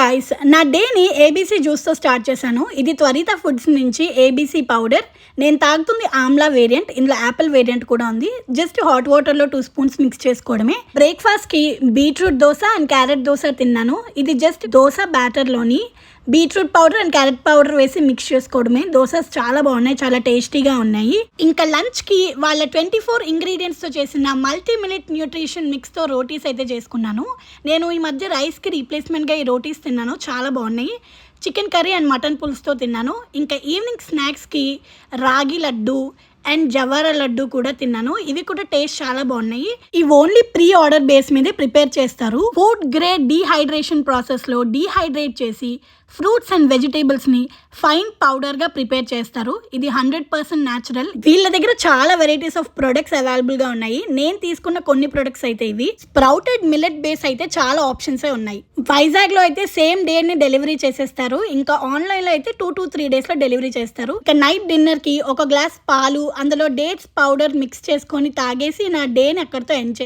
Guys, నా డేని ABC జ్యూస్తో start చేశాను. ఇది త్వరిత ఫుడ్స్ నుంచి ఏబీసీ పౌడర్. నేను తాగుతుంది ఆమ్లా వేరియంట్, ఇందులో యాపిల్ వేరియంట్ కూడా ఉంది. జస్ట్ హాట్ వాటర్లో 2 స్పూన్స్ మిక్స్ చేసుకోవడమే. బ్రేక్ఫాస్ట్కి beetroot dosa and carrot dosa తిన్నాను. ఇది జస్ట్ దోశ బ్యాటర్లోని beetroot powder and carrot powder వేసి మిక్స్ చేసుకోవడమే. దోసెస్ చాలా బాగున్నాయి, చాలా టేస్టీగా ఉన్నాయి. ఇంకా లంచ్కి వాళ్ళ 24 ఇంగ్రీడియంట్స్తో చేసిన మల్టీ మినిట్ న్యూట్రిషన్ మిక్స్తో రోటీస్ అయితే చేసుకున్నాను. నేను ఈ మధ్య రైస్కి రీప్లేస్మెంట్గా ఈ రోటీస్ తిన్నాను, చాలా బాగున్నాయి. చికెన్ కర్రీ అండ్ మటన్ పులుసుతో తిన్నాను. ఇంకా ఈవినింగ్ స్నాక్స్కి రాగి లడ్డు అండ్ జవారా లడ్డు కూడా తిన్నాను. ఇవి కూడా టేస్ట్ చాలా బాగున్నాయి. ఇవి ఓన్లీ ప్రీ ఆర్డర్ బేస్ మీదే ప్రిపేర్ చేస్తారు. ఫుడ్ గ్రేడ్ డీహైడ్రేషన్ ప్రాసెస్లో డీహైడ్రేట్ చేసి ఫ్రూట్స్ అండ్ వెజిటేబుల్స్ని ఫైన్ పౌడర్గా ప్రిపేర్ చేస్తారు. ఇది 100% న్యాచురల్. వీళ్ళ దగ్గర చాలా వెరైటీస్ ఆఫ్ ప్రొడక్ట్స్ అవైలబుల్గా ఉన్నాయి. నేను తీసుకున్న కొన్ని ప్రొడక్ట్స్ అయితే ఇవి. స్ప్రౌటెడ్ మిల్లెట్ బేస్ అయితే చాలా ఆప్షన్సే ఉన్నాయి. వైజాగ్లో అయితే సేమ్ డేని డెలివరీ చేసేస్తారు. ఇంకా ఆన్లైన్లో అయితే 2 to 3 డేస్లో డెలివరీ చేస్తారు. ఇంకా నైట్ డిన్నర్కి ఒక గ్లాస్ పాలు, అందులో డేట్స్ పౌడర్ మిక్స్ చేసుకొని తాగేసి నా డేని అక్కడితో ఎండ్